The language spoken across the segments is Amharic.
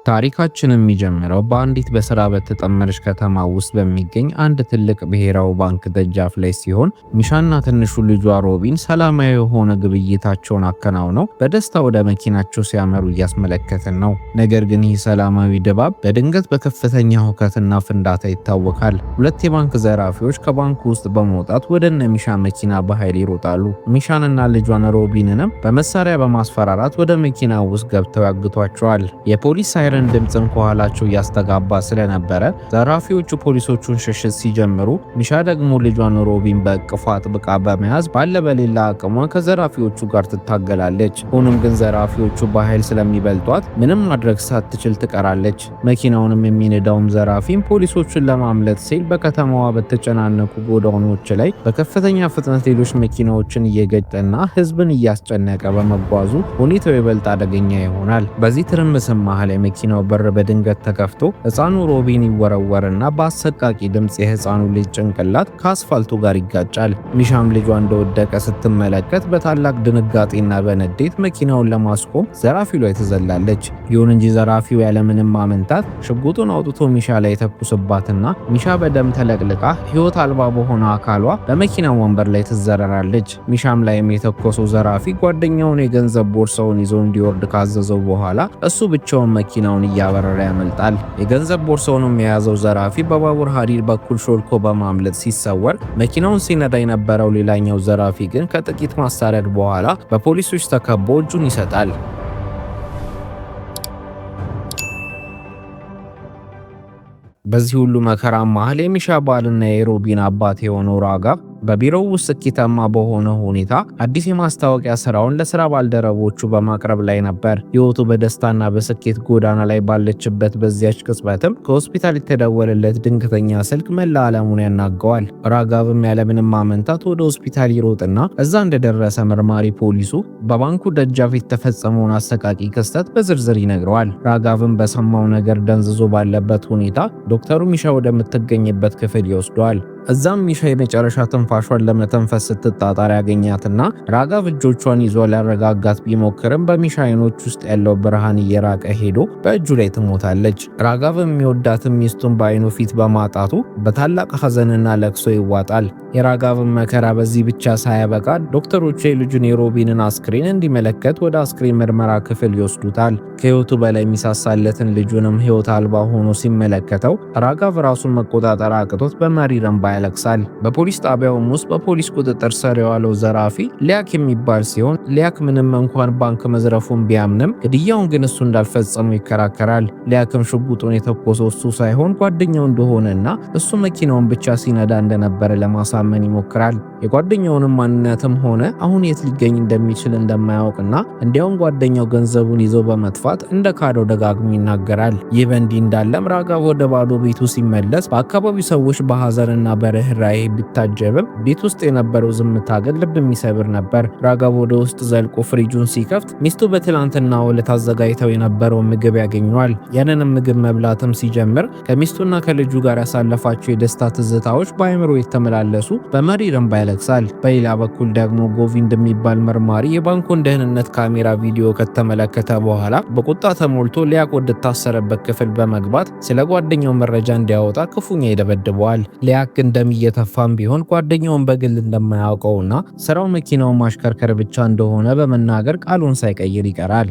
ታሪካችን የሚጀምረው በአንዲት በስራ በተጠመደች ከተማ ውስጥ በሚገኝ አንድ ትልቅ ብሔራዊ ባንክ ደጃፍ ላይ ሲሆን ሚሻና ትንሹ ልጇ ሮቢን ሰላማዊ የሆነ ግብይታቸውን አከናውነው በደስታ ወደ መኪናቸው ሲያመሩ እያስመለከትን ነው። ነገር ግን ይህ ሰላማዊ ድባብ በድንገት በከፍተኛ ሁከትና ፍንዳታ ይታወቃል። ሁለት የባንክ ዘራፊዎች ከባንኩ ውስጥ በመውጣት ወደ እነ ሚሻ መኪና በኃይል ይሮጣሉ። ሚሻንና ልጇን ሮቢንንም በመሳሪያ በማስፈራራት ወደ መኪና ውስጥ ገብተው ያግቷቸዋል። የፖሊስ ሳይረን ድምጽም ከኋላቸው እያስተጋባ ስለነበረ ዘራፊዎቹ ፖሊሶቹን ሽሽት ሲጀምሩ ሚሻ ደግሞ ልጇን ሮቢን በእቅፏ አጥብቃ በመያዝ ባለ በሌላ አቅሟ ከዘራፊዎቹ ጋር ትታገላለች። ሆኖም ግን ዘራፊዎቹ በኃይል ስለሚበልጧት ምንም ማድረግ ሳትችል ትቀራለች። መኪናውንም የሚነዳውም ዘራፊም ፖሊሶቹን ለማምለጥ ሲል በከተማዋ በተጨናነቁ ጎዳናዎች ላይ በከፍተኛ ፍጥነት ሌሎች መኪናዎችን እየገጨና ህዝብን እያስጨነቀ በመጓዙ ሁኔታው ይበልጥ አደገኛ ይሆናል። በዚህ ትርምስም መሃል የመኪናው በር በድንገት ተከፍቶ ህፃኑ ሮቢን ይወረወርና በአሰቃቂ ድምፅ የህፃኑ ልጅ ጭንቅላት ከአስፋልቱ ጋር ይጋጫል። ሚሻም ልጇ እንደወደቀ ስትመለከት በታላቅ ድንጋጤና በንዴት መኪናውን ለማስቆም ዘራፊው ላይ ትዘላለች። ይሁን እንጂ ዘራፊው ያለምንም ማመንታት ሽጉጡን አውጥቶ ሚሻ ላይ የተኩስባትና ሚሻ በደም ተለቅልቃ ህይወት አልባ በሆነ አካሏ በመኪናው ወንበር ላይ ትዘረራለች። ሚሻም ላይም የተኮሰው ዘራፊ ጓደኛውን የገንዘብ ቦርሳውን ይዞ እንዲወርድ ካዘዘው በኋላ እሱ ብቻውን መኪናውን እያበረረ ያመልጣል። የገንዘብ ቦርሳውንም የያዘው ዘራፊ በባቡር ሀዲድ በኩል ሾልኮ በማምለጥ ሲሰወር መኪናውን ሲነዳ የነበረው ሌላኛው ዘራፊ ግን ከጥቂት ማሳደድ በኋላ በፖሊሶች ተከቦ እጁን ይሰጣል። በዚህ ሁሉ መከራ መሃል የሚሻ ባልና የሮቢን አባት የሆነው ራጋቭ በቢሮው ውስጥ ስኬታማ በሆነ ሁኔታ አዲስ የማስታወቂያ ስራውን ለስራ ባልደረቦቹ በማቅረብ ላይ ነበር። ህይወቱ በደስታና በስኬት ጎዳና ላይ ባለችበት በዚያች ቅጽበትም ከሆስፒታል የተደወለለት ድንገተኛ ስልክ መላ ዓለሙን ያናገዋል። ራጋቭም ያለምንም ማመንታት ወደ ሆስፒታል ይሮጥና እዛ እንደደረሰ መርማሪ ፖሊሱ በባንኩ ደጃፍ የተፈጸመውን አሰቃቂ ክስተት በዝርዝር ይነግረዋል። ራጋቭም በሰማው ነገር ደንዝዞ ባለበት ሁኔታ ዶክተሩ ሚሻ ወደምትገኝበት ክፍል ይወስደዋል። እዛም ሚሻ የመጨረሻ ትንፋሿን ለመተንፈስ ስትጣጣር ያገኛትና ራጋቭ እጆቿን ይዞ ሊያረጋጋት ቢሞክርም በሚሻ አይኖች ውስጥ ያለው ብርሃን እየራቀ ሄዶ በእጁ ላይ ትሞታለች። ራጋቭ የሚወዳትን ሚስቱን በአይኑ ፊት በማጣቱ በታላቅ ሐዘንና ለቅሶ ይዋጣል። የራጋቭን መከራ በዚህ ብቻ ሳያበቃ ዶክተሮቹ የልጁን የሮቢንን አስክሬን እንዲመለከት ወደ አስክሬን ምርመራ ክፍል ይወስዱታል። ከህይወቱ በላይ የሚሳሳለትን ልጁንም ህይወት አልባ ሆኖ ሲመለከተው ራጋቭ ራሱን መቆጣጠር አቅቶት በመሪር እንባ ያለቅሳል። በፖሊስ ጣቢያውም ውስጥ በፖሊስ ቁጥጥር ስር የዋለው ዘራፊ ሊያክ የሚባል ሲሆን ሊያክ ምንም እንኳን ባንክ መዝረፉን ቢያምንም ግድያውን ግን እሱ እንዳልፈጸመው ይከራከራል። ሊያክም ሽጉጡን የተኮሰው እሱ ሳይሆን ጓደኛው እንደሆነና እሱ መኪናውን ብቻ ሲነዳ እንደነበረ ለማሳመን ይሞክራል። የጓደኛውንም ማንነትም ሆነ አሁን የት ሊገኝ እንደሚችል እንደማያውቅና እንዲያውም ጓደኛው ገንዘቡን ይዞ በመጥፋት እንደ ካደው ደጋግሞ ይናገራል። ይህ በእንዲህ እንዳለም ራጋቭ ወደ ባዶ ቤቱ ሲመለስ በአካባቢው ሰዎች በሐዘንና በርህራሄ ቢታጀብም ቤት ውስጥ የነበረው ዝምታ ግን ልብ የሚሰብር ነበር። ራጋቭ ወደ ውስጥ ዘልቆ ፍሪጁን ሲከፍት ሚስቱ በትላንትናው ዕለት አዘጋጅተው የነበረውን ምግብ ያገኘዋል። ያንንም ምግብ መብላትም ሲጀምር ከሚስቱና ከልጁ ጋር ያሳለፋቸው የደስታ ትዝታዎች በአእምሮ የተመላለሱ በመሪር እንባ ያለቅሳል። በሌላ በኩል ደግሞ ጎቪንድ የሚባል መርማሪ የባንኩን ደህንነት ካሜራ ቪዲዮ ከተመለከተ በኋላ በቁጣ ተሞልቶ ሊያክ ወደታሰረበት ክፍል በመግባት ስለ ጓደኛው መረጃ እንዲያወጣ ክፉኛ ይደበድበዋል። ሊያክ ግን ደም እየተፋም ቢሆን ጓደኛውን በግል እንደማያውቀውና ስራው መኪናውን ማሽከርከር ብቻ እንደሆነ በመናገር ቃሉን ሳይቀይር ይቀራል።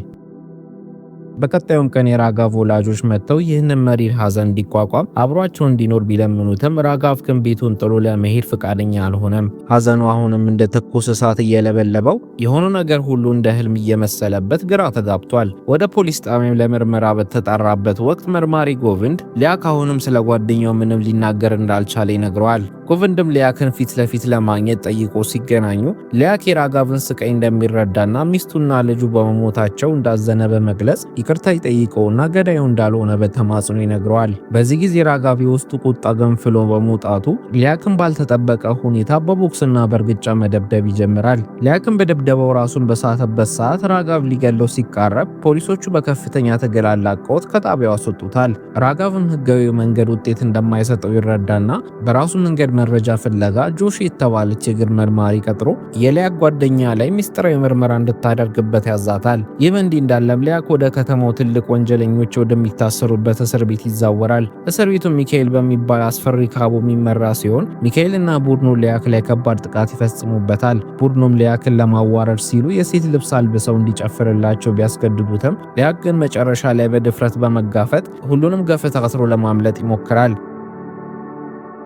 በቀጣዩም ቀን የራጋቭ ወላጆች መጥተው ይህንን መሪር ሐዘን እንዲቋቋም አብሯቸው እንዲኖር ቢለምኑትም ራጋቭ ግን ቤቱን ጥሎ ለመሄድ ፈቃደኛ አልሆነም። ሐዘኑ አሁንም እንደ ትኩስ እሳት እየለበለበው የሆነው ነገር ሁሉ እንደ ህልም እየመሰለበት ግራ ተጋብቷል። ወደ ፖሊስ ጣቢያም ለምርመራ በተጣራበት ወቅት መርማሪ ጎቪንድ ሊያክ አሁንም ስለ ጓደኛው ምንም ሊናገር እንዳልቻለ ይነግረዋል። ጎቪንድም ሊያክን ፊት ለፊት ለማግኘት ጠይቆ ሲገናኙ ሊያክ የራጋቭን ስቃይ እንደሚረዳና ሚስቱና ልጁ በመሞታቸው እንዳዘነ በመግለጽ ይቅርታ ይጠይቀውና ገዳዩ እንዳልሆነ በተማጽኖ ይነግረዋል። በዚህ ጊዜ ራጋቭ ውስጡ ቁጣ ገንፍሎ በመውጣቱ ሊያክን ባልተጠበቀ ሁኔታ በቦክስና በእርግጫ መደብደብ ይጀምራል። ሊያክን በደብደባው ራሱን በሳተበት ሰዓት ራጋቭ ሊገለው ሲቃረብ ፖሊሶቹ በከፍተኛ ትግል አላቀውት ከጣቢያው አስወጡታል። ራጋቭም ህጋዊ መንገድ ውጤት እንደማይሰጠው ይረዳና በራሱ መንገድ መረጃ ፍለጋ ጆሺ የተባለች የእግር መርማሪ ቀጥሮ የሊያክ ጓደኛ ላይ ሚስጥራዊ ምርመራ እንድታደርግበት ያዛታል። ይህ በእንዲህ እንዳለም ሊያክ ወደ ከተማው ትልቅ ወንጀለኞች ወደሚታሰሩበት እስር ቤት ይዛወራል። እስር ቤቱ ሚካኤል በሚባል አስፈሪ ካቦ የሚመራ ሲሆን ሚካኤልና ቡድኑ ሊያክ ላይ ከባድ ጥቃት ይፈጽሙበታል። ቡድኑም ሊያክን ለማዋረድ ሲሉ የሴት ልብስ አልብሰው እንዲጨፍርላቸው ቢያስገድዱትም ሊያክ ግን መጨረሻ ላይ በድፍረት በመጋፈጥ ሁሉንም ገፈታትሮ ለማምለጥ ይሞክራል።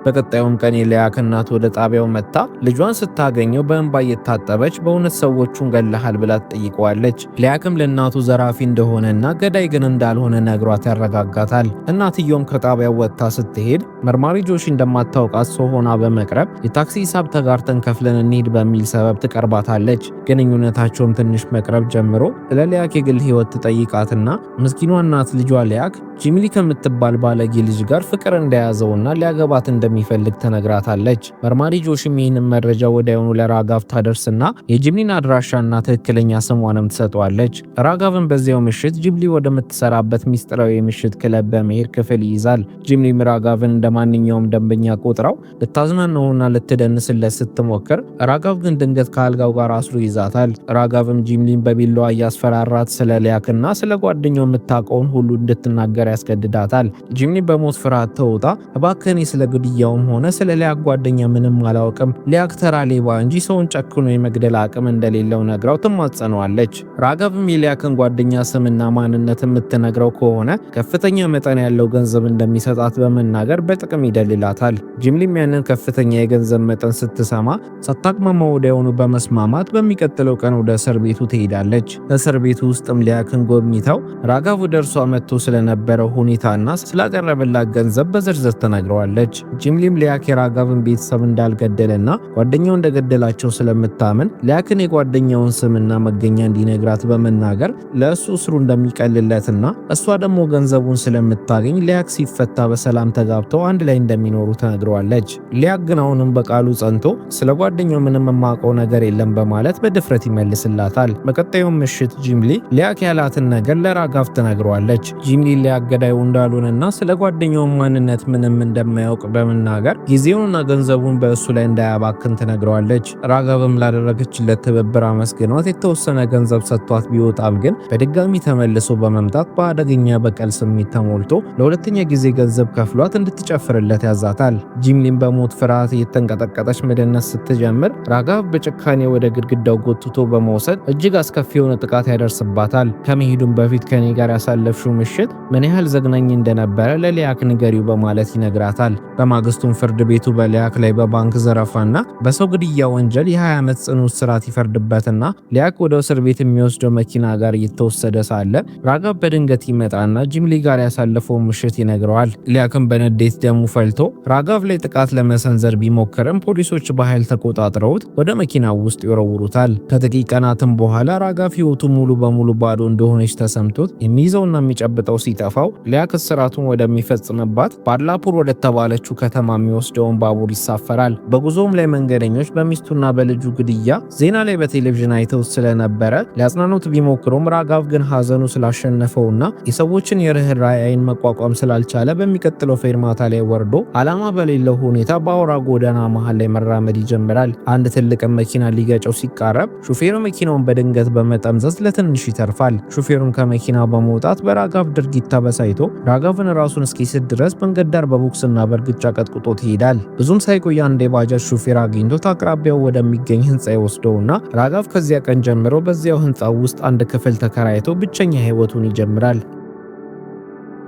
በቀጣዩም ቀን የሊያክ እናት ወደ ጣቢያው መጣ ልጇን ስታገኘው በእንባ እየታጠበች በእውነት ሰዎቹን ገለሃል ብላ ትጠይቀዋለች። ሊያክም ለእናቱ ዘራፊ እንደሆነና ገዳይ ግን እንዳልሆነ ነግሯት ያረጋጋታል። እናትየውም ከጣቢያው ወጥታ ስትሄድ መርማሪ ጆሺ እንደማታውቃት ሰው ሆና በመቅረብ የታክሲ ሂሳብ ተጋርተን ከፍለን እንሂድ በሚል ሰበብ ትቀርባታለች። ግንኙነታቸውም ትንሽ መቅረብ ጀምሮ ስለ ሊያክ የግል ህይወት ትጠይቃትና ምስኪኗ እናት ልጇ ሊያክ ጂምሊ ከምትባል ባለጌ ልጅ ጋር ፍቅር እንደያዘውና ሊያገባት እንደሚፈልግ ተነግራታለች። መርማሪ ጆሺም ይህንን መረጃ ወዲያውኑ ለራጋቭ ታደርስና የጂምሊን አድራሻና ትክክለኛ ስሟንም ትሰጠዋለች። ራጋቭን በዚያው ምሽት ጂምሊ ወደምትሰራበት ሚስጥራዊ የምሽት ክለብ በመሄድ ክፍል ይይዛል። ጂምሊም ራጋቭን እንደማንኛውም ደንበኛ ቆጥራው ልታዝናናውና ልትደንስለት ስትሞክር ራጋቭ ግን ድንገት ከአልጋው ጋር አስሮ ይዛታል። ራጋቭም ጂምሊን በቢላዋ እያስፈራራት ስለ ሊያክና ስለ ጓደኛው የምታውቀውን ሁሉ እንድትናገር ያስገድዳታል። ጂምሊ በሞት ፍርሃት ተውጣ እባክህ ስለ ግድያውም ሆነ ስለ ሊያክ ጓደኛ ምንም አላውቅም፣ ሊያክ ተራ ሌባ እንጂ ሰውን ጨክኖ የመግደል አቅም እንደሌለው ነግራው ትማጸነዋለች። ራጋቭም የሊያክን ጓደኛ ስምና ማንነት የምትነግረው ከሆነ ከፍተኛ መጠን ያለው ገንዘብ እንደሚሰጣት በመናገር በጥቅም ይደልላታል። ጂምሊም ያንን ከፍተኛ የገንዘብ መጠን ስትሰማ ሳታቅማማ ወዲያውኑ በመስማማት በሚቀጥለው ቀን ወደ እስር ቤቱ ትሄዳለች። እስር ቤቱ ውስጥም ሊያክን ጎብኝተው ራጋቭ ወደ እርሷ መጥቶ ስለነበረው ሁኔታና ስላቀረበላት ገንዘብ በዝርዝር ተናግረዋለች። ጂምሊም ሊያክ የራጋቭን ቤተሰብ እንዳልገደለና ጓደኛው እንደገደላቸው ስለምታምን ሊያክን የጓደኛውን ስምና መገኛ እንዲነግራት በመናገር ለእሱ እስሩ እንደሚቀልለትና እሷ ደግሞ ገንዘቡን ስለምታገኝ ሊያክ ሲፈታ በሰላም ተጋብተው አንድ ላይ እንደሚኖሩ ተነግረዋለች። ሊያክ ግን አሁንም በቃሉ ጸንቶ ስለ ጓደኛው ምንም የማውቀው ነገር የለም በማለት በድፍረት ይመልስላታል። በቀጣዩም ምሽት ጂምሊ ሊያክ ያላትን ነገር ለራጋቭ ተነግረዋለች። ጂምሊ ሊያክ ገዳዩ እንዳልሆነና ስለ ጓደኛው ማንነት ምንም እንደማያውቅ በመናገር ጊዜውንና ገንዘቡን በእሱ ላይ እንዳያባክን ትነግረዋለች። ራጋቭም ላደረገችለት ትብብር አመስግኗት የተወሰነ ገንዘብ ሰጥቷት ቢወጣም ግን በድጋሚ ተመልሶ በመምጣት በአደገኛ በቀል ስሜት ተሞልቶ ለሁለተኛ ጊዜ ገንዘብ ከፍሏት እንድትጨፍርለት ያዛታል። ጂምሊም በሞት ፍርሃት እየተንቀጠቀጠች መደነስ ስትጀምር ራጋቭ በጭካኔ ወደ ግድግዳው ጎትቶ በመውሰድ እጅግ አስከፊ የሆነ ጥቃት ያደርስባታል። ከመሄዱም በፊት ከኔ ጋር ያሳለፍሽው ምሽት ምን ያህል ዘግናኝ እንደነበረ ለሊያክ ንገሪው በማለት ይነግራታል። በማግስቱም ፍርድ ቤቱ በሊያክ ላይ በባንክ ዘረፋና በሰው ግድያ ወንጀል የ20 ዓመት ጽኑ እስራት ይፈርድበትና ሊያክ ወደ እስር ቤት የሚወስደው መኪና ጋር እየተወሰደ ሳለ ራጋቭ በድንገት ይመጣና ጂምሊ ጋር ያሳለፈው ምሽት ይነግረዋል። ሊያክም በንዴት ደሙ ፈልቶ ራጋቭ ላይ ጥቃት ለመሰንዘር ቢሞክርም ፖሊሶች በኃይል ተቆጣጥረውት ወደ መኪናው ውስጥ ይወረውሩታል። ከጥቂት ቀናትም በኋላ ራጋቭ ሕይወቱ ሙሉ በሙሉ ባዶ እንደሆነች ተሰምቶት የሚይዘውና የሚጨብጠው ሲጠፋው ሊያክ እስራቱን ወደሚፈጽምባት ባላፑር ወደተባለችው ከተማ የሚወስደውን ባቡር ይሳፈራል። በጉዞም ላይ መንገደኞች በሚስቱና በልጁ ግድያ ዜና ላይ በቴሌቪዥን አይተው ስለነበረ ሊያጽናኑት ቢሞክሩም ራጋቭ ግን ሐዘኑ ስላሸነፈውና የሰዎችን የርህራሄ ዓይን መቋቋም ስላልቻለ በሚቀጥለው ፌርማታ ላይ ወርዶ ዓላማ በሌለው ሁኔታ በአውራ ጎዳና መሃል ላይ መራመድ ይጀምራል። አንድ ትልቅ መኪና ሊገጨው ሲቃረብ ሹፌሩ መኪናውን በድንገት በመጠምዘዝ ለትንሽ ይተርፋል። ሹፌሩም ከመኪና በመውጣት በራጋቭ ድርጊት ተበሳይቶ ራጋቭን ራሱን እስኪስት ድረስ መንገድ ዳር በቦክስና በእርግጫ ቀጥቅጦት ይሄዳል። ብዙም ሳይቆይ አንድ የባጃጅ ሹፌር አግኝቶት አቅራቢያው ወደሚገኝ ህንፃ ይወስደውና ራጋቭ ከዚያ ቀን ጀምሮ በዚያው ህንፃ ውስጥ አንድ ክፍል ተከራይቶ ብቸኛ ህይወቱን ይጀምራል።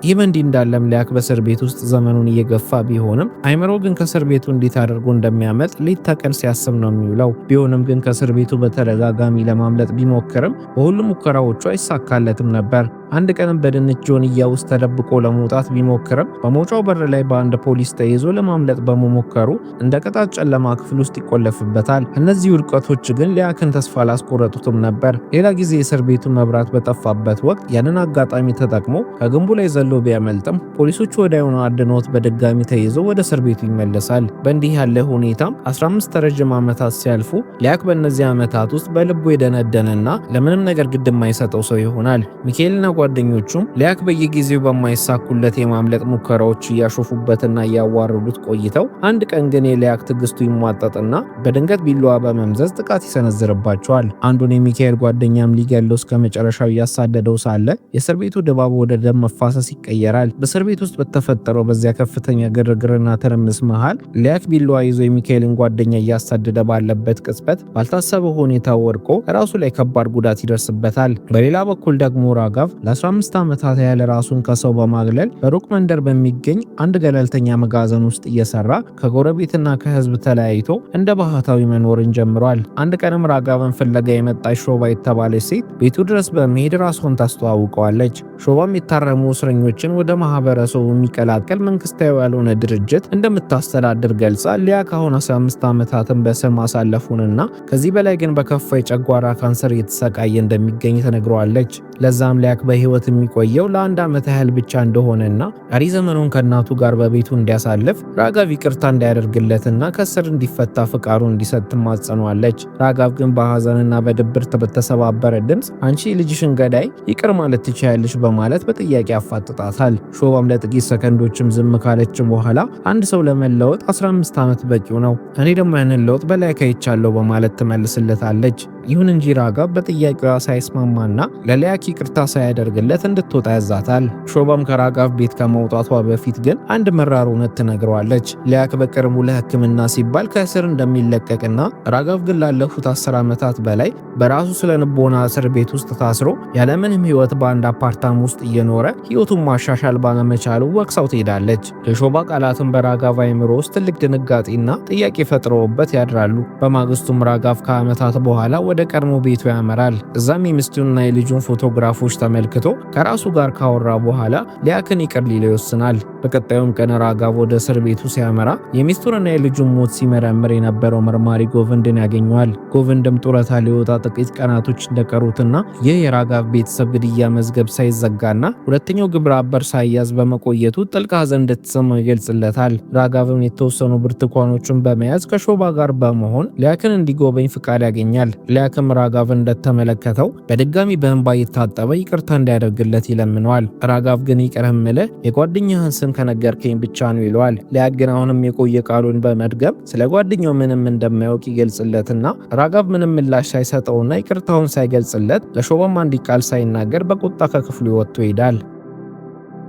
ይህ በእንዲህ እንዳለም ሊያክ በእስር ቤት ውስጥ ዘመኑን እየገፋ ቢሆንም አይምሮ ግን ከእስር ቤቱ እንዴት አድርጎ እንደሚያመልጥ ሌት ተቀን ሲያስብ ነው የሚውለው። ቢሆንም ግን ከእስር ቤቱ በተደጋጋሚ ለማምለጥ ቢሞክርም በሁሉም ሙከራዎቹ አይሳካለትም ነበር። አንድ ቀንም በድንች ጆንያ ውስጥ ተደብቆ ለመውጣት ቢሞክርም በመውጫው በር ላይ በአንድ ፖሊስ ተይዞ ለማምለጥ በመሞከሩ እንደ ቅጣት ጨለማ ክፍል ውስጥ ይቆለፍበታል። እነዚህ ውድቀቶች ግን ሊያክን ተስፋ አላስቆረጡትም ነበር። ሌላ ጊዜ የእስር ቤቱ መብራት በጠፋበት ወቅት ያንን አጋጣሚ ተጠቅሞ ከግንቡ ላይ ዘሎ ቢያመልጥም ፖሊሶቹ ወዲያውኑ አድነውት በድጋሚ ተይዞ ወደ እስር ቤቱ ይመለሳል። በእንዲህ ያለ ሁኔታም 15 ረጅም ዓመታት ሲያልፉ ሊያክ በእነዚህ ዓመታት ውስጥ በልቡ የደነደነና ለምንም ነገር ግድ የማይሰጠው ሰው ይሆናል። ሚካኤልና ጓደኞቹም ሊያክ በየጊዜው በማይሳኩለት የማምለጥ ሙከራዎች እያሾፉበትና እያዋረዱት ቆይተው አንድ ቀን ግን የሊያክ ትዕግስቱ ይሟጠጥና በድንገት ቢላዋ በመምዘዝ ጥቃት ይሰነዝርባቸዋል። አንዱን የሚካኤል ጓደኛም ሊገለው እስከ መጨረሻው እያሳደደው ሳለ የእስር ቤቱ ድባብ ወደ ደም መፋሰስ ይቀየራል። በእስር ቤት ውስጥ በተፈጠረው በዚያ ከፍተኛ ግርግርና ትርምስ መሃል ሊያክ ቢላዋ ይዞ የሚካኤልን ጓደኛ እያሳደደ ባለበት ቅጽበት ባልታሰበ ሁኔታ ወድቆ ራሱ ላይ ከባድ ጉዳት ይደርስበታል። በሌላ በኩል ደግሞ ራጋቭ ለ15 ዓመታት ያህል ራሱን ከሰው በማግለል በሩቅ መንደር በሚገኝ አንድ ገለልተኛ መጋዘን ውስጥ እየሰራ ከጎረቤትና ከህዝብ ተለያይቶ እንደ ባህታዊ መኖርን ጀምሯል። አንድ ቀንም ራጋቭን ፍለጋ የመጣች ሾባ የተባለች ሴት ቤቱ ድረስ በመሄድ ራሷን ታስተዋውቀዋለች። ሾባም የታረሙ እስረኞችን ወደ ማህበረሰቡ የሚቀላቀል መንግስታዊ ያልሆነ ድርጅት እንደምታስተዳድር ገልጻ ሊያክ አሁን 15 ዓመታትን በስር ማሳለፉንና ከዚህ በላይ ግን በከፋ የጨጓራ ካንሰር እየተሰቃየ እንደሚገኝ ተነግሯለች። ለዛም ሊያክ በህይወት የሚቆየው ለአንድ ዓመት ያህል ብቻ እንደሆነና ቀሪ ዘመኑን ከእናቱ ጋር በቤቱ እንዲያሳልፍ ራጋቭ ይቅርታ እንዲያደርግለትና ከስር እንዲፈታ ፍቃዱን እንዲሰጥ ትማጸኗለች። ራጋቭ ግን በሐዘንና በድብርት በተሰባበረ ድምፅ አንቺ ልጅሽን ገዳይ ይቅር ማለት ትችያለሽ በማለት በጥያቄ አፋጥጣታል። ሾባም ለጥቂት ሰከንዶችም ዝም ካለች በኋላ አንድ ሰው ለመለወጥ 15 ዓመት በቂው ነው፣ እኔ ደግሞ ያንን ለውጥ በላይ ከይቻለሁ በማለት ትመልስለታለች። ይሁን እንጂ ራጋቭ በጥያቄዋ ሳይስማማና ለሊያክ ይቅርታ ሳያደርግለት እንድትወጣ ያዛታል። ሾባም ከራጋቭ ቤት ከመውጣቷ በፊት ግን አንድ መራር እውነት ትነግረዋለች። ሊያክ በቅርቡ ለሕክምና ሲባል ከእስር እንደሚለቀቅና ራጋቭ ግን ላለፉት 10 ዓመታት በላይ በራሱ ስለ ልቦና እስር ቤት ውስጥ ታስሮ ያለምንም ህይወት በአንድ አፓርታማ ውስጥ እየኖረ ህይወቱን ማሻሻል ባለመቻሉ ወቅሳው ትሄዳለች። የሾባ ቃላትን በራጋቭ አእምሮ ውስጥ ትልቅ ድንጋጤና ጥያቄ ፈጥረውበት ያድራሉ። በማግስቱም ራጋቭ ከዓመታት በኋላ ወደ ቀድሞ ቤቱ ያመራል። እዛም የሚስቱንና የልጁን ፎቶግራፎች ተመልክቶ ከራሱ ጋር ካወራ በኋላ ሊያክን ይቅር ሊለው ይወስናል። በቀጣዩም ቀን ራጋቭ ወደ እስር ቤቱ ሲያመራ የሚስቱንና የልጁን ሞት ሲመረምር የነበረው መርማሪ ጎቪንድን ያገኘዋል። ጎቪንድም ጡረታ ሊወጣ ጥቂት ቀናቶች እንደቀሩትና ይህ የራጋቭ ቤተሰብ ግድያ መዝገብ ሳይዘጋና ሁለተኛው ግብረ አበር ሳይያዝ በመቆየቱ ጥልቅ ሐዘን እንደተሰማው ይገልጽለታል። ራጋቭም የተወሰኑ ብርቱካኖችን በመያዝ ከሾባ ጋር በመሆን ሊያክን እንዲጎበኝ ፍቃድ ያገኛል። ሊያክም ራጋቭ እንደተመለከተው በድጋሚ በእንባ እየታጠበ ይቅርታ እንዲያደርግለት ይለምነዋል። ራጋቭ ግን ይቅር እምልህ የጓደኛህን ስም ከነገርከኝ ብቻ ነው ይለዋል። ሊያክ ግን አሁንም የቆየ ቃሉን በመድገም ስለ ጓደኛው ምንም እንደማያውቅ ይገልጽለትና ራጋቭ ምንም ምላሽ ሳይሰጠውና ይቅርታውን ሳይገልጽለት ለሾባም አንድ ቃል ሳይናገር በቁጣ ከክፍሉ ወጥቶ ይሄዳል።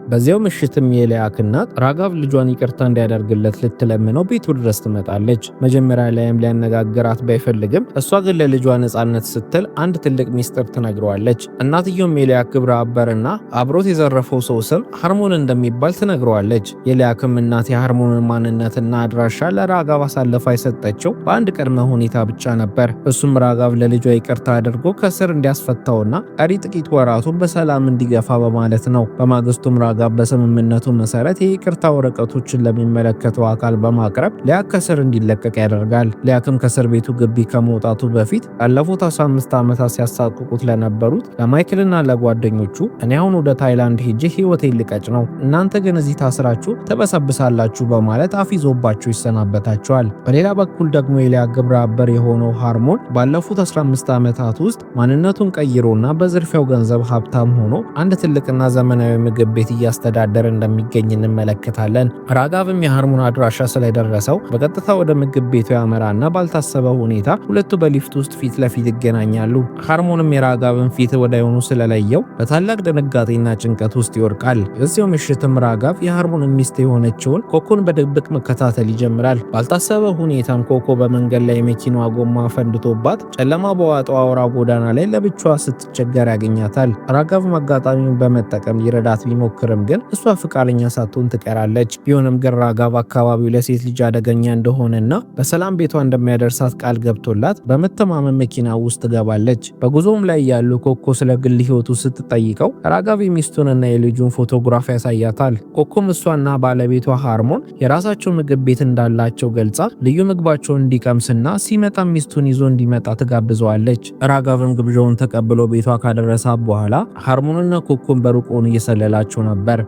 በዚያው ምሽትም የሊያክ እናት ራጋቭ ልጇን ይቅርታ እንዲያደርግለት ልትለምነው ቤቱ ድረስ ትመጣለች። መጀመሪያ ላይም ሊያነጋግራት ባይፈልግም እሷ ግን ለልጇ ነጻነት ስትል አንድ ትልቅ ሚስጥር ትነግረዋለች። እናትየውም የሊያክ ግብረ አበርና አብሮት የዘረፈው ሰው ስም ሃርሞን እንደሚባል ትነግረዋለች። የሊያክም እናት የሃርሞንን ማንነትና አድራሻ ለራጋቭ አሳልፋ የሰጠችው በአንድ ቅድመ ሁኔታ ብቻ ነበር። እሱም ራጋቭ ለልጇ ይቅርታ አድርጎ ከስር እንዲያስፈታውና ቀሪ ጥቂት ወራቱን በሰላም እንዲገፋ በማለት ነው። በማግስቱም ራጋቭ በስምምነቱ መሰረት የይቅርታ ወረቀቶችን ለሚመለከተው አካል በማቅረብ ሊያክ ከስር እንዲለቀቅ ያደርጋል። ሊያክም ከእስር ቤቱ ግቢ ከመውጣቱ በፊት ያለፉት 15 ዓመታት ሲያሳቅቁት ለነበሩት ለማይክልና ለጓደኞቹ እኔ አሁን ወደ ታይላንድ ሄጄ ህይወቴን ልቀጭ ነው፣ እናንተ ግን እዚህ ታስራችሁ ተበሰብሳላችሁ በማለት አፊዞባቸው ይሰናበታቸዋል። በሌላ በኩል ደግሞ የሊያክ ግብረ አበር የሆነው ሃርሞን ባለፉት 15 ዓመታት ውስጥ ማንነቱን ቀይሮና በዝርፊያው ገንዘብ ሀብታም ሆኖ አንድ ትልቅና ዘመናዊ ምግብ ቤት እያስተዳደረ እንደሚገኝ እንመለከታለን። ራጋቭም የሃርሞን አድራሻ ስለደረሰው በቀጥታ ወደ ምግብ ቤቱ ያመራና ባልታሰበ ሁኔታ ሁለቱ በሊፍት ውስጥ ፊት ለፊት ይገናኛሉ። ሃርሞንም የራጋቭን ፊት ወዲያውኑ ስለለየው በታላቅ ድንጋጤና ጭንቀት ውስጥ ይወድቃል። በዚያው ምሽትም ራጋቭ የሃርሞን ሚስት የሆነችውን ኮኮን በድብቅ መከታተል ይጀምራል። ባልታሰበ ሁኔታም ኮኮ በመንገድ ላይ የመኪናዋ ጎማ ፈንድቶባት ጨለማ በዋጠው አውራ ጎዳና ላይ ለብቻዋ ስትቸገር ያገኛታል። ራጋቭም አጋጣሚውን በመጠቀም ሊረዳት ቢሞክርም ግን እሷ ፍቃደኛ ሳትሆን ትቀራለች። ቢሆንም ግን ራጋቭ አካባቢው ለሴት ልጅ አደገኛ እንደሆነና በሰላም ቤቷ እንደሚያደርሳት ቃል ገብቶላት በመተማመን መኪና ውስጥ ትገባለች። በጉዞም ላይ ያሉ ኮኮ ስለ ግል ህይወቱ ስትጠይቀው ራጋቭ የሚስቱንና የልጁን ፎቶግራፍ ያሳያታል። ኮኮም እሷና ባለቤቷ ሃርሞን የራሳቸው ምግብ ቤት እንዳላቸው ገልጻ ልዩ ምግባቸውን እንዲቀምስና ሲመጣ ሚስቱን ይዞ እንዲመጣ ትጋብዘዋለች። ራጋቭም ግብዣውን ተቀብሎ ቤቷ ካደረሳት በኋላ ሃርሞንና ኮኮን በሩቅ ሆኖ እየሰለላቸው ነበር።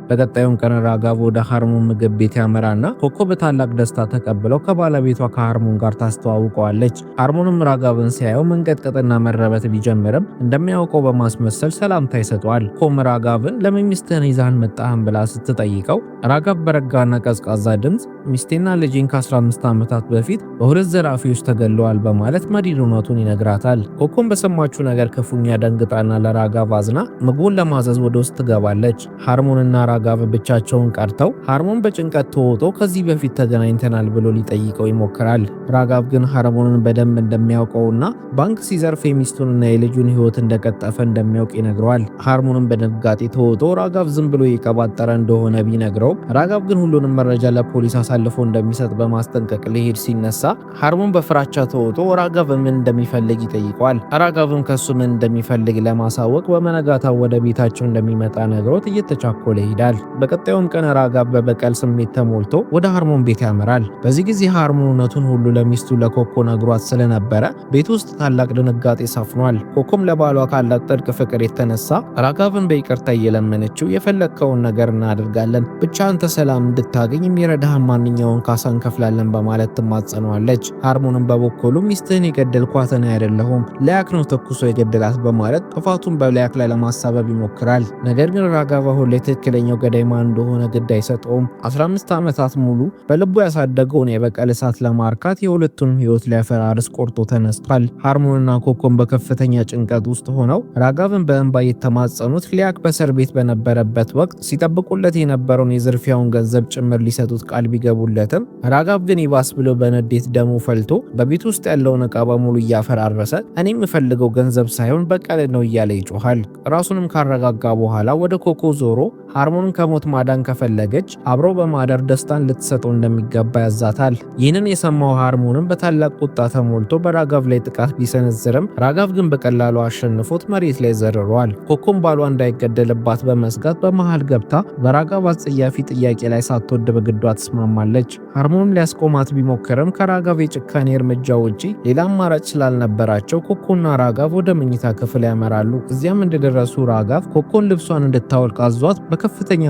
በቀጣዩም ቀን ራጋቭ ወደ ሃርሞን ምግብ ቤት ያመራና ኮኮ በታላቅ ደስታ ተቀብለው ከባለቤቷ ከሃርሞን ጋር ታስተዋውቀዋለች። ሃርሞንም ራጋቭን ሲያየው መንቀጥቀጥና መረበት ቢጀምርም እንደሚያውቀው በማስመሰል ሰላምታ ይሰጠዋል። ኮኮም ራጋቭን ለምን ሚስትህን ይዛህን መጣህን ብላ ስትጠይቀው ራጋቭ በረጋና ቀዝቃዛ ድምፅ ሚስቴና ልጄን ከ15 ዓመታት በፊት በሁለት ዘራፊዎች ተገለዋል በማለት መሪር እውነቱን ይነግራታል። ኮኮም በሰማችው ነገር ክፉኛ ደንግጣና ለራጋቭ አዝና ምግቡን ለማዘዝ ወደ ውስጥ ትገባለች። ሃርሞንና ራጋቭ ብቻቸውን ቀርተው ሃርሞን በጭንቀት ተውጦ ከዚህ በፊት ተገናኝተናል ብሎ ሊጠይቀው ይሞክራል። ራጋቭ ግን ሃርሞንን በደንብ እንደሚያውቀውና ባንክ ሲዘርፍ የሚስቱንና የልጁን ሕይወት እንደቀጠፈ እንደሚያውቅ ይነግረዋል። ሃርሞንን በድንጋጤ ተውጦ ራጋቭ ዝም ብሎ የቀባጠረ እንደሆነ ቢነግረው ራጋቭ ግን ሁሉንም መረጃ ለፖሊስ አሳልፎ እንደሚሰጥ በማስጠንቀቅ ሊሄድ ሲነሳ ሃርሞን በፍራቻ ተውጦ ራጋቭ ምን እንደሚፈልግ ይጠይቀዋል። ራጋቭም ከሱ ምን እንደሚፈልግ ለማሳወቅ በመነጋታው ወደ ቤታቸው እንደሚመጣ ነግሮት እየተቻኮለ ይሄዳል። በቀጣዩም ቀን ራጋቭ በበቀል ስሜት ተሞልቶ ወደ ሃርሞን ቤት ያመራል። በዚህ ጊዜ ሃርሞን እውነቱን ሁሉ ለሚስቱ ለኮኮ ነግሯት ስለነበረ ቤት ውስጥ ታላቅ ድንጋጤ ሰፍኗል። ኮኮም ለባሏ ካላት ጥልቅ ፍቅር የተነሳ ራጋቭን በይቅርታ እየለመነችው የፈለግከውን ነገር እናደርጋለን፣ ብቻ አንተ ሰላም እንድታገኝ የሚረዳህን ማንኛውን ካሳ እንከፍላለን በማለት ትማጸነዋለች። ሃርሞንም በበኩሉ ሚስትህን የገደልኳት እኔ አይደለሁም ሊያክ ነው ተኩሶ የገደላት በማለት ጥፋቱን በሊያክ ላይ ለማሳበብ ይሞክራል። ነገር ግን ራጋቭ አሁን ላይ ትክክለኛው ገዳይ ማን እንደሆነ ግድ አይሰጠውም። 15 ዓመታት ሙሉ በልቡ ያሳደገውን የበቀል እሳት ለማርካት የሁለቱንም ሕይወት ሊያፈራርስ ቆርጦ ተነስቷል። ሃርሞንና ኮኮም በከፍተኛ ጭንቀት ውስጥ ሆነው ራጋቭን በእንባ የተማጸኑት ሊያክ በእስር ቤት በነበረበት ወቅት ሲጠብቁለት የነበረውን የዝርፊያውን ገንዘብ ጭምር ሊሰጡት ቃል ቢገቡለትም ራጋቭ ግን ይባስ ብሎ በንዴት ደሙ ፈልቶ በቤት ውስጥ ያለውን ዕቃ በሙሉ እያፈራረሰ እኔ የምፈልገው ገንዘብ ሳይሆን በቀል ነው እያለ ይጮሃል። ራሱንም ካረጋጋ በኋላ ወደ ኮኮ ዞሮ ሃርሞንን ከሞት ማዳን ከፈለገች አብሮ በማደር ደስታን ልትሰጠው እንደሚገባ ያዛታል። ይህንን የሰማው ሃርሞንን በታላቅ ቁጣ ተሞልቶ በራጋቭ ላይ ጥቃት ቢሰነዝርም ራጋቭ ግን በቀላሉ አሸንፎት መሬት ላይ ዘርሯል። ኮኮም ባሏ እንዳይገደልባት በመስጋት በመሃል ገብታ በራጋቭ አጸያፊ ጥያቄ ላይ ሳትወድ በግዷ ትስማማለች። ሃርሞንም ሊያስቆማት ቢሞክርም ከራጋቭ የጭካኔ እርምጃ ውጪ ሌላ አማራጭ ስላልነበራቸው ኮኮና ራጋቭ ወደ መኝታ ክፍል ያመራሉ። እዚያም እንደደረሱ ራጋቭ ኮኮን ልብሷን እንድታወልቅ አዟት በከፍተኛ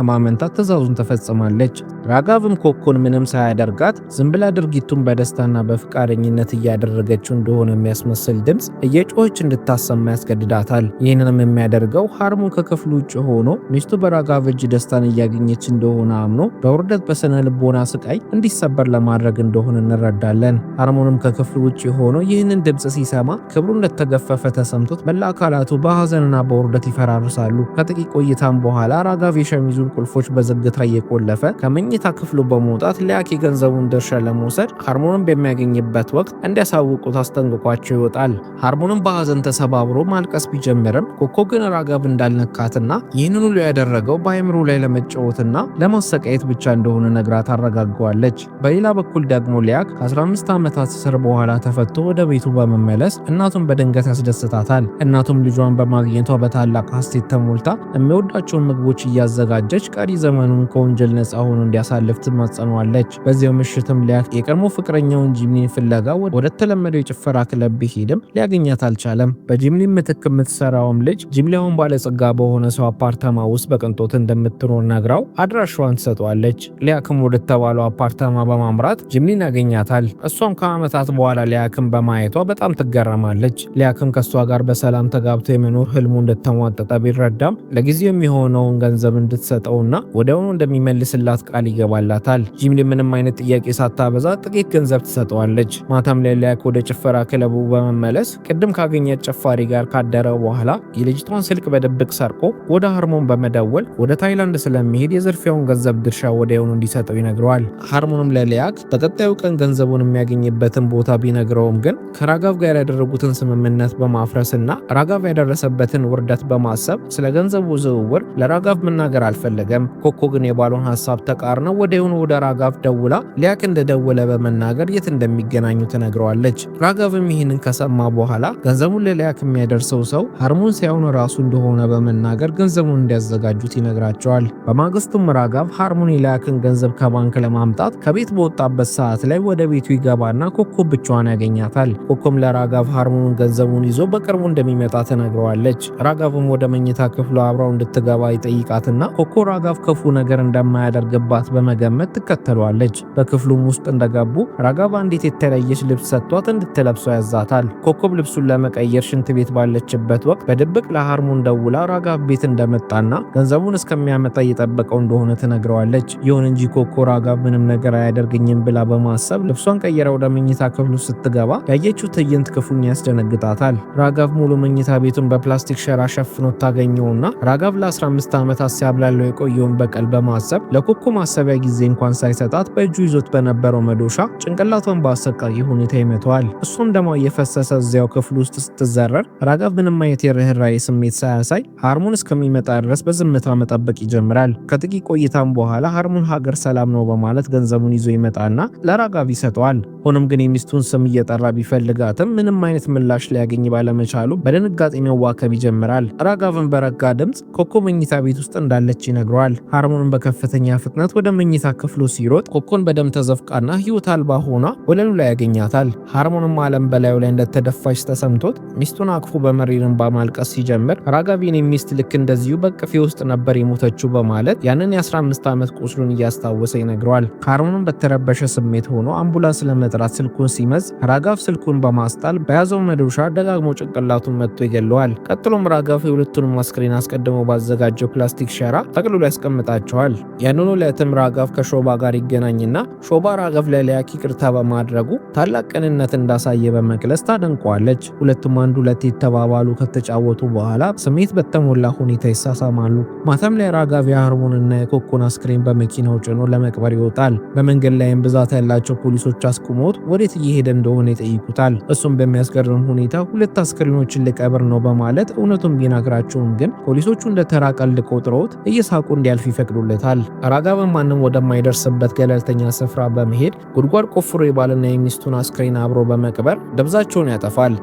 ማመንታት ትዕዛዙን ተፈጽማለች። ራጋቭም ኮኮን ምንም ሳያደርጋት ዝም ብላ ድርጊቱን በደስታና በፍቃደኝነት እያደረገችው እንደሆነ የሚያስመስል ድምፅ እየጮኸች እንድታሰማ ያስገድዳታል። ይህንንም የሚያደርገው ሃርሞን ከክፍሉ ውጭ ሆኖ ሚስቱ በራጋቭ እጅ ደስታን እያገኘች እንደሆነ አምኖ በውርደት በስነ ልቦና ስቃይ እንዲሰበር ለማድረግ እንደሆነ እንረዳለን። ሃርሞንም ከክፍሉ ውጭ ሆኖ ይህንን ድምፅ ሲሰማ ክብሩ እንደተገፈፈ ተሰምቶት መላ አካላቱ በሐዘንና በውርደት ይፈራርሳሉ። ከጥቂት ቆይታም በኋላ ራጋቭ የሸሚዙን ቁልፎች በዝግታ እየቆለፈ ከመኝታ ክፍሉ በመውጣት ሊያክ የገንዘቡን ድርሻ ለመውሰድ ሃርሞንን በሚያገኝበት ወቅት እንዲያሳውቁት አስጠንቅቋቸው ይወጣል። ሃርሞንም በሐዘን ተሰባብሮ ማልቀስ ቢጀምርም ኮኮ ግን ራጋቭ እንዳልነካትና ይህንን ሁሉ ያደረገው በአይምሮ ላይ ለመጫወትና ለማሰቃየት ብቻ እንደሆነ ነግራ ታረጋገዋለች። በሌላ በኩል ደግሞ ሊያክ ከ15 ዓመታት እስር በኋላ ተፈቶ ወደ ቤቱ በመመለስ እናቱን በድንገት ያስደስታታል። እናቱም ልጇን በማግኘቷ በታላቅ ሐሴት ተሞልታ የሚወዳቸውን ምግቦች እያዘጋጀች ቀሪ ዘመኑን ከወንጀል ነፃ ሆኖ እንዲያሳልፍ ትማጸነዋለች። በዚያው ምሽትም ሊያክ የቀድሞ ፍቅረኛውን ጂምሊን ፍለጋ ወደ ተለመደው የጭፈራ ክለብ ቢሄድም ሊያገኛት አልቻለም። በጂምሊ ምትክ የምትሰራውም ልጅ ጂምሊውን ባለጸጋ በሆነ ሰው አፓርታማ ውስጥ በቅንጦት እንደምትኖር ነግራው አድራሻዋን ትሰጠዋለች። ሊያክም ወደ ተባለው አፓርታማ በማምራት ጂምሊን ያገኛታል። እሷም ከዓመታት በኋላ ሊያክም በማየቷ በጣም ትገረማለች። ሊያክም ከሷ ጋር በሰላም ተጋብቶ የመኖር ህልሙ እንደተሟጠጠ ቢረዳም ለጊዜው የሚሆነውን ገንዘብ እንድትሰጠውና ወዲያውኑ እንደሚመልስላት ቃል ይገባላታል። ጂምሊ ምንም አይነት ጥያቄ ሳታበዛ ጥቂት ገንዘብ ትሰጠዋለች። ማታም ላይ ሊያክ ወደ ጭፈራ ክለቡ በመመለስ ቅድም ካገኘት ጨፋሪ ጋር ካደረ በኋላ የልጅቷን ስልክ በድብቅ ሰርቆ ወደ ሃርሞን በመደወል ወደ ታይላንድ ስለሚሄድ የዝርፊያውን ገንዘብ ድርሻ ወዲያውኑ እንዲሰጠው ይነግረዋል። ሃርሞንም ለሊያክ በቀጣዩ ቀን ገንዘቡን የሚያገኝበትን ቦታ ቢነግረውም ግን ከራጋቭ ጋር ያደረጉትን ስምምነት በማፍረስና ራጋቭ ያደረሰበትን ውርደት በማሰብ ስለ ገንዘቡ ዝውውር ለራጋቭ መናገር አልፈለገም። ኮኮ ግን የባሏን ሐሳብ ተቃርነው ወዲያውኑ ወደ ራጋቭ ደውላ ሊያክ እንደደወለ በመናገር የት እንደሚገናኙ ትነግረዋለች። ራጋቭም ይህንን ከሰማ በኋላ ገንዘቡን ለሊያክ የሚያደርሰው ሰው ሃርሞን ሳይሆን ራሱ እንደሆነ በመናገር ገንዘቡን እንዲያዘጋጁት ይነግራቸዋል። በማግስቱም ራጋቭ ሃርሞን የሊያክን ገንዘብ ከባንክ ለማምጣት ከቤት በወጣበት ሰዓት ላይ ወደ ቤቱ ይገባና ኮኮ ብቻዋን ያገኛታል። ኮኮም ለራጋቭ ሃርሞን ገንዘቡን ይዞ በቅርቡ እንደሚመጣ ትነግረዋለች። ራጋቭም ወደ መኝታ ክፍሉ አብራው እንድትገባ ይጠይቃትና ትመለከትና ኮኮ ራጋቭ ክፉ ነገር እንደማያደርግባት በመገመት ትከተሏለች። በክፍሉም ውስጥ እንደገቡ ራጋቭ አንዲት የተለየች ልብስ ሰጥቷት እንድትለብሰው ያዛታል። ኮኮብ ልብሱን ለመቀየር ሽንት ቤት ባለችበት ወቅት በድብቅ ለሃርሞን ደውላ ራጋቭ ቤት እንደመጣና ገንዘቡን እስከሚያመጣ እየጠበቀው እንደሆነ ትነግረዋለች። ይሁን እንጂ ኮኮ ራጋቭ ምንም ነገር አያደርግኝም ብላ በማሰብ ልብሷን ቀይራ ወደ መኝታ ክፍሉ ስትገባ ያየችው ትዕይንት ክፉኛ ያስደነግጣታል። ራጋቭ ሙሉ መኝታ ቤቱን በፕላስቲክ ሸራ ሸፍኖ ታገኘውና ራጋቭ ለ15 ዓመታት ሲያብላለው የቆየውን በቀል በማሰብ ለኮኮ ማሰቢያ ጊዜ እንኳን ሳይሰጣት በእጁ ይዞት በነበረው መዶሻ ጭንቅላቷን በአሰቃቂ ሁኔታ ይመተዋል። እሷም ደሟ እየፈሰሰ እዚያው ክፍል ውስጥ ስትዘረር ራጋቭ ምንም አይነት የርህራሄ ስሜት ሳያሳይ ሃርሞን እስከሚመጣ ድረስ በዝምታ መጠበቅ ይጀምራል። ከጥቂት ቆይታም በኋላ ሃርሞን ሀገር ሰላም ነው በማለት ገንዘቡን ይዞ ይመጣና ለራጋቭ ይሰጠዋል። ሆኖም ግን የሚስቱን ስም እየጠራ ቢፈልጋትም ምንም አይነት ምላሽ ሊያገኝ ባለመቻሉ በድንጋጤ መዋከብ ይጀምራል። ራጋቭን በረጋ ድምፅ ኮኮ መኝታ ቤት ውስጥ እንዳለች ይነግረዋል። ሃርሞንን በከፍተኛ ፍጥነት ወደ መኝታ ክፍሉ ሲሮጥ ኮኮን በደም ተዘፍቃና ህይወት አልባ ሆና ወለሉ ላይ ያገኛታል። ሃርሞንም ዓለም በላዩ ላይ እንደተደፋች ተሰምቶት ሚስቱን አቅፎ በመሪር እንባ ማልቀስ ሲጀምር ራጋቭ የኔ ሚስት ልክ እንደዚሁ በቅፌ ውስጥ ነበር የሞተችው በማለት ያንን የ15 ዓመት ቁስሉን እያስታወሰ ይነግረዋል። ሃርሞንም በተረበሸ ስሜት ሆኖ አምቡላንስ ለመጥራት ስልኩን ሲመዝ ራጋቭ ስልኩን በማስጣል በያዘው መዶሻ ደጋግሞ ጭንቅላቱን መጥቶ ይገለዋል። ቀጥሎም ራጋቭ የሁለቱንም አስክሬን አስቀድሞ ባዘጋጀው ፕላስቲክ ሸራ ጠቅልሎ ያስቀምጣቸዋል። ያንኑ ዕለትም ራጋቭ ከሾባ ጋር ይገናኝና ሾባ ራጋቭ ለሊያክ ይቅርታ በማድረጉ ታላቅ ቅንነት እንዳሳየ በመግለጽ ታደንቀዋለች። ሁለቱም አንድ ሁለት የተባባሉ ከተጫወቱ በኋላ ስሜት በተሞላ ሁኔታ ይሳሳማሉ። ማታም ላይ ራጋቭ የሃርሞንና የኮኮን አስክሬን በመኪናው ጭኖ ለመቅበር ይወጣል። በመንገድ ላይም ብዛት ያላቸው ፖሊሶች አስቁመውት ወዴት እየሄደ እንደሆነ ይጠይቁታል። እሱም በሚያስገርም ሁኔታ ሁለት አስክሬኖችን ልቀብር ነው በማለት እውነቱን ቢነግራቸውም ግን ፖሊሶቹ እንደ ተራ ቀልድ ቆጥረውት እየሳቁ እንዲያልፍ ይፈቅዱለታል። ራጋቭም ማንም ወደማይደርስበት ገለልተኛ ስፍራ በመሄድ ጉድጓድ ቆፍሮ የባልና የሚስቱን አስክሬን አብሮ በመቅበር ደብዛቸውን ያጠፋል።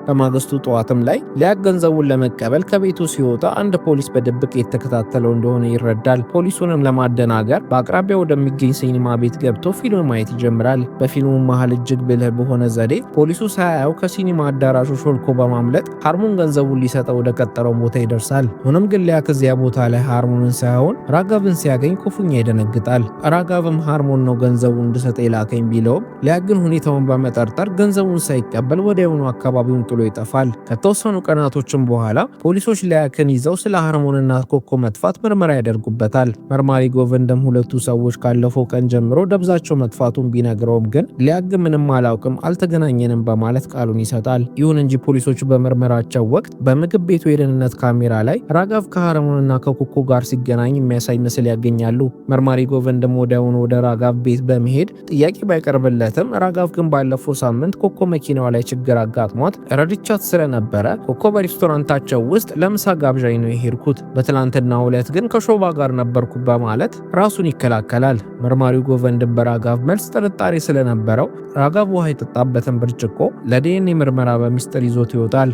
በማግስቱ ጠዋትም ላይ ሊያክ ገንዘቡን ለመቀበል ከቤቱ ሲወጣ አንድ ፖሊስ በድብቅ የተከታተለው እንደሆነ ይረዳል። ፖሊሱንም ለማደናገር በአቅራቢያ ወደሚገኝ ሲኒማ ቤት ገብቶ ፊልም ማየት ይጀምራል። በፊልሙ መሃል እጅግ ብልህ በሆነ ዘዴ ፖሊሱ ሳያየው ከሲኒማ አዳራሹ ሾልኮ በማምለጥ ሃርሞን ገንዘቡን ሊሰጠው ወደ ቀጠረው ቦታ ይደርሳል። ሆኖም ግን ሊያክ እዚያ ቦታ ላይ ሃርሞንን ሳይሆን ራጋቭን ሲያገኝ ክፉኛ ይደነግጣል። ራጋቭም ሃርሞን ነው ገንዘቡን እንድሰጥ የላከኝ ቢለውም ሊያክ ግን ሁኔታውን በመጠርጠር ገንዘቡን ሳይቀበል ወዲያውኑ አካባቢውን ይጠፋል። ከተወሰኑ ቀናቶችም በኋላ ፖሊሶች ሊያክን ይዘው ስለ ሃርሞንና ኮኮ መጥፋት ምርመራ ያደርጉበታል። መርማሪ ጎቨንደም ሁለቱ ሰዎች ካለፈው ቀን ጀምሮ ደብዛቸው መጥፋቱን ቢነግረውም ግን ሊያክ ምንም አላውቅም፣ አልተገናኘንም በማለት ቃሉን ይሰጣል። ይሁን እንጂ ፖሊሶቹ በምርመራቸው ወቅት በምግብ ቤቱ የደህንነት ካሜራ ላይ ራጋቭ ከሃርሞንና ከኮኮ ጋር ሲገናኝ የሚያሳይ ምስል ያገኛሉ። መርማሪ ጎቨንደም ወዲያውኑ ወደ ራጋቭ ቤት በመሄድ ጥያቄ ባይቀርብለትም ራጋቭ ግን ባለፈው ሳምንት ኮኮ መኪናዋ ላይ ችግር አጋጥሟት ረድቻት ስለነበረ ኮኮ በሬስቶራንታቸው ውስጥ ለምሳ ጋብዣኝ ነው የሄድኩት፣ በትላንትናው ዕለት ግን ከሾባ ጋር ነበርኩ በማለት ራሱን ይከላከላል። መርማሪው ጎቨንድን በራጋቭ መልስ ጥርጣሬ ስለነበረው ራጋቭ ውሃ የጠጣበትን ብርጭቆ ለዲኤንኤ ምርመራ በሚስጥር ይዞት ይወጣል።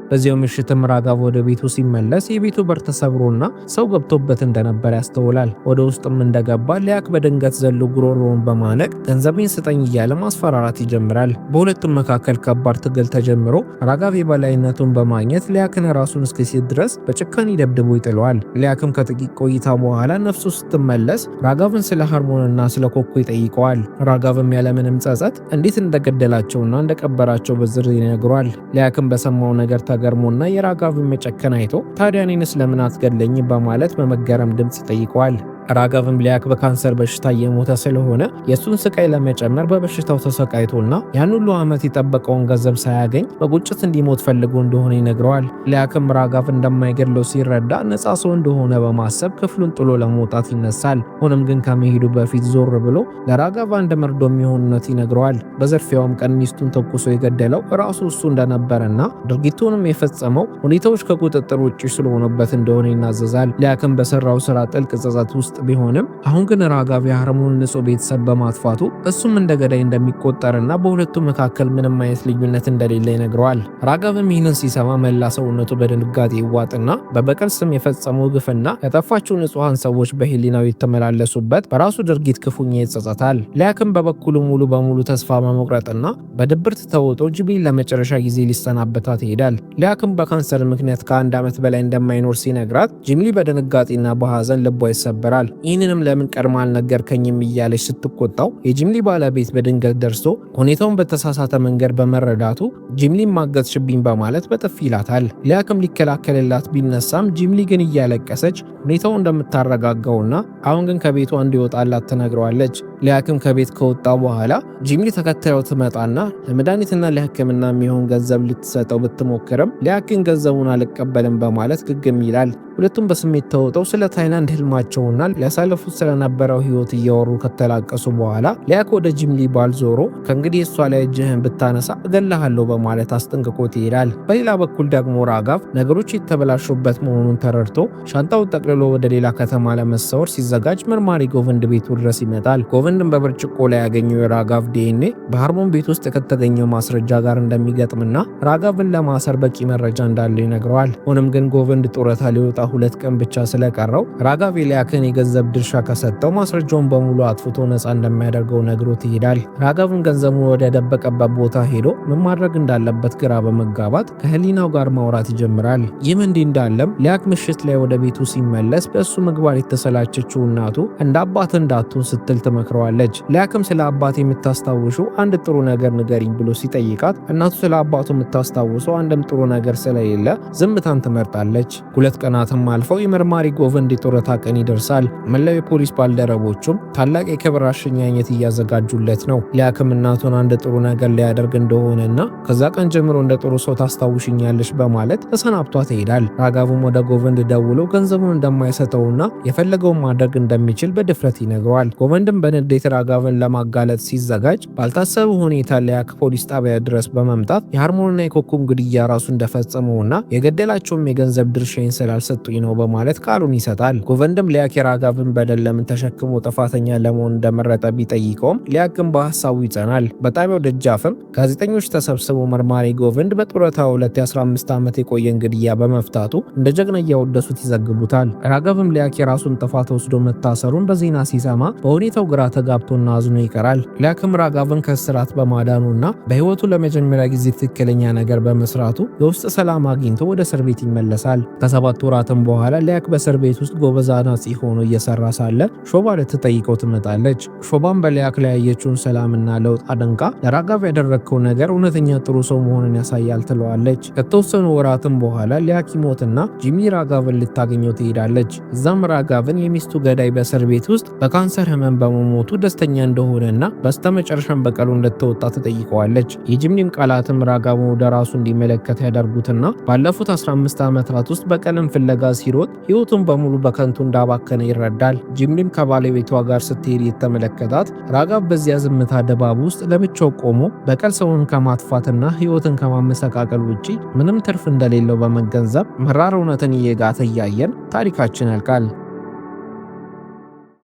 በዚያው ምሽትም ራጋቭ ወደ ቤቱ ሲመለስ የቤቱ በር ተሰብሮና ሰው ገብቶበት እንደነበር ያስተውላል። ወደ ውስጥም እንደገባ ሊያክ በድንገት ዘሎ ጉሮሮውን በማነቅ ገንዘቤን ስጠኝ እያለ ማስፈራራት ይጀምራል። በሁለቱም መካከል ከባድ ትግል ተጀምሮ ራጋቭ የበላይነቱን በማግኘት ሊያክን ራሱን እስኪስት ድረስ በጭካኔ ደብድቦ ይጥለዋል። ሊያክም ከጥቂት ቆይታ በኋላ ነፍሱ ስትመለስ ራጋቭን ስለ ሃርሞንና ስለ ኮኮ ይጠይቀዋል። ራጋቭም ያለምንም ጸጸት እንዴት እንደገደላቸውና እንደቀበራቸው በዝርዝር ይነግሯል። ሊያክም በሰማው ነገር ተገርሞና የራጋቭን መጨከን አይቶ ታዲያ እኔንስ ለምን አትገድለኝ በማለት በመገረም ድምጽ ይጠይቀዋል። ራጋቭም ሊያክ በካንሰር በሽታ እየሞተ ስለሆነ የሱን ስቃይ ለመጨመር በበሽታው ተሰቃይቶና ያን ሁሉ ዓመት የጠበቀውን ገንዘብ ሳያገኝ በቁጭት እንዲሞት ፈልጎ እንደሆነ ይነግረዋል። ሊያክም ራጋቭ እንደማይገድለው ሲረዳ ነፃ ሰው እንደሆነ በማሰብ ክፍሉን ጥሎ ለመውጣት ይነሳል። ሆኖም ግን ከመሄዱ በፊት ዞር ብሎ ለራጋቭ አንድ መርዶ የሚሆንነት ይነግረዋል። በዘርፊያውም ቀን ሚስቱን ተኩሶ የገደለው ራሱ እሱ እንደነበረና ድርጊቱንም የፈጸመው ሁኔታዎች ከቁጥጥር ውጭ ስለሆነበት እንደሆነ ይናዘዛል። ሊያክም በሰራው ስራ ጥልቅ ጸጸት ውስጥ ውስጥ ቢሆንም አሁን ግን ራጋቭ የሃርሞንን ንጹህ ቤተሰብ በማጥፋቱ እሱም እንደ ገዳይ እንደሚቆጠርና በሁለቱ መካከል ምንም አይነት ልዩነት እንደሌለ ይነግረዋል። ራጋቭም ይህንን ሲሰማ መላ ሰውነቱ በድንጋጤ ይዋጥና በበቀል ስም የፈጸመው ግፍና ያጠፋቸው ንጹሐን ሰዎች በህሊናው የተመላለሱበት በራሱ ድርጊት ክፉኛ ይጸጸታል። ሊያክም በበኩሉ ሙሉ በሙሉ ተስፋ በመቁረጥና በድብርት ተውጦ ጂምሊን ለመጨረሻ ጊዜ ሊሰናበታት ይሄዳል። ሊያክም በካንሰር ምክንያት ከአንድ ዓመት በላይ እንደማይኖር ሲነግራት ጂምሊ በድንጋጤና በሐዘን ልቧ ይሰበራል። ይህንንም ለምን ቀድማ አልነገርከኝም እያለች ስትቆጣው የጂምሊ ባለቤት በድንገት ደርሶ ሁኔታውን በተሳሳተ መንገድ በመረዳቱ ጂምሊን ማገዝሽብኝ በማለት በጥፊ ይላታል። ሊያክም ሊከላከልላት ቢነሳም ጂምሊ ግን እያለቀሰች ሁኔታው እንደምታረጋጋውና አሁን ግን ከቤቷ እንዲወጣላት ትነግረዋለች። ሊያክም ከቤት ከወጣ በኋላ ጂምሊ ተከታዩ ትመጣና ለመድኃኒትና ለሕክምና የሚሆን ገንዘብ ልትሰጠው ብትሞክርም ሊያክ ግን ገንዘቡን አልቀበልም በማለት ግግም ይላል። ሁለቱም በስሜት ተውጠው ስለ ታይላንድ ህልማቸውና ሊያሳልፉት ስለነበረው ህይወት እያወሩ ከተላቀሱ በኋላ ሊያክ ወደ ጂምሊ ባል ዞሮ ከእንግዲህ እሷ ላይ እጅህን ብታነሳ እገላሃለሁ በማለት አስጠንቅቆት ይሄዳል። በሌላ በኩል ደግሞ ራጋቭ ነገሮች የተበላሹበት መሆኑን ተረድቶ ሻንጣውን ጠቅልሎ ወደ ሌላ ከተማ ለመሰወር ሲዘጋጅ መርማሪ ጎቨንድ ቤቱ ድረስ ይመጣል። ጎቨንድም በብርጭቆ ላይ ያገኘው የራጋቭ ዲኤንኤ በሃርሞን ቤት ውስጥ ከተገኘው ማስረጃ ጋር እንደሚገጥምና ራጋቭን ለማሰር በቂ መረጃ እንዳለው ይነግረዋል። ሆኖም ግን ጎቨንድ ጡረታ ሊወጣ 2 ቀን ብቻ ስለቀረው ራጋቭ ሊያክን የገንዘብ ድርሻ ከሰጠው ማስረጃውን በሙሉ አጥፍቶ ነፃ እንደሚያደርገው ነግሮት ይሄዳል። ራጋቭን ገንዘቡን ወደ ደበቀበት ቦታ ሄዶ ምን ማድረግ እንዳለበት ግራ በመጋባት ከህሊናው ጋር ማውራት ይጀምራል። ይህም እንዲህ እንዳለም ሊያክ ምሽት ላይ ወደ ቤቱ ሲመለስ በእሱ ምግባር የተሰላቸችው እናቱ እንደ አባት እንዳትሆን ስትል ትመክረዋለች። ሊያክም ስለ አባት የምታስታውሹ አንድ ጥሩ ነገር ንገሪኝ ብሎ ሲጠይቃት እናቱ ስለ አባቱ የምታስታውሰው አንድም ጥሩ ነገር ስለሌለ ዝምታን ትመርጣለች። 2 ቀናትም አልፈው የመርማሪ ጎቨንድ የጡረታ ቀን ይደርሳል። መላው የፖሊስ ባልደረቦቹም ታላቅ የክብር አሸኛኘት እያዘጋጁለት ነው። ሊያክም እናቱን አንድ ጥሩ ነገር ሊያደርግ እንደሆነና ከዛ ቀን ጀምሮ እንደ ጥሩ ሰው ታስታውሽኛለሽ በማለት ተሰናብቷት ይሄዳል። ራጋቭም ወደ ጎቨንድ ደውሎ ገንዘቡን እንደማይሰጠውና የፈለገውን ማድረግ እንደሚችል በድፍረት ይነግረዋል። ጎቨንድም በንዴት ራጋቭን ለማጋለጥ ሲዘጋጅ ባልታሰበ ሁኔታ ሊያክ ፖሊስ ጣቢያ ድረስ በመምጣት የሃርሞንና የኮኩም ግድያ ራሱ እንደፈጸመውና የገደላቸውም የገንዘብ ድርሻዬን ስላልሰጡኝ ነው በማለት ቃሉን ይሰጣል። ጎቨንድም ሊያክ የራጋቭን በደል ለምን ተሸክሞ ጥፋተኛ ለመሆን እንደመረጠ ቢጠይቀውም ሊያክ ግን በሐሳቡ ይጸናል። በጣቢያው ደጃፍም ጋዜጠኞች ተሰብስበው መርማሪ ጎቨንድ በጡረታው 15 ዓመት የቆየን ግድያ በመፍታቱ እንደ ጀግና እያወደሱት ይዘግቡታል። ራጋቭም ሊያክ የራሱን ጥፋት ወስዶ መታሰሩን በዜና ሲሰማ በሁኔታው ግራ ተጋብቶና አዝኖ ይቀራል። ሊያክም ራጋቭን ከእስራት በማዳኑና በህይወቱ ለመጀመሪያ ጊዜ ትክክለኛ ነገር በመስራቱ የውስጥ ሰላም አግኝቶ ወደ እስር ቤት ይመለሳል። ከ7 ወራትም በኋላ ሊያክ በእስር ቤት ውስጥ ጎበዝ አናጺ ሆኖ እየሰራ ሳለ ሾባ ልትጠይቀው ትመጣለች። ሾባም በሊያክ ላይ ያየችውን ሰላምና ለውጥ አደንቃ ለራጋቭ ያደረግከው ነገር እውነተኛ ጥሩ ሰው መሆኑን ያሳያል ትለዋለች። ከተወሰኑ ወራትም በኋላ ሊያክ ይሞትና ጂምሊ ራጋቭን ልታገኘው ትሄዳለች። እዛም ራጋቭን የሚስቱ ገዳይ በእስር ቤት ውስጥ በካንሰር ህመም በመሞቱ ደስተኛ እንደሆነና በስተመጨረሻም በቀሉ እንደተወጣ ትጠይቀዋለች። የጂምሊም ቃላትም ራጋቭን ወደ ራሱ እንዲመለከት ያደርጉትና ባለፉት 15 ዓመታት ውስጥ በቀለም ፍለጋ ሲሮጥ ህይወቱን በሙሉ በከንቱ እንዳባከነ ይረዳል። ጂምሊም ከባለቤቷ ጋር ስትሄድ የተመለከታት ራጋቭ በዚያ ዝምታ ድባብ ውስጥ ለብቻው ቆሞ በቀል ሰውን ከማጥፋትና ህይወትን ከማመሰቃቀል ውጪ ምንም ትርፍ እንደሌለው በመገንዘብ መራር እውነትን እየጋተ እያየን ታሪካችን ያልቃል።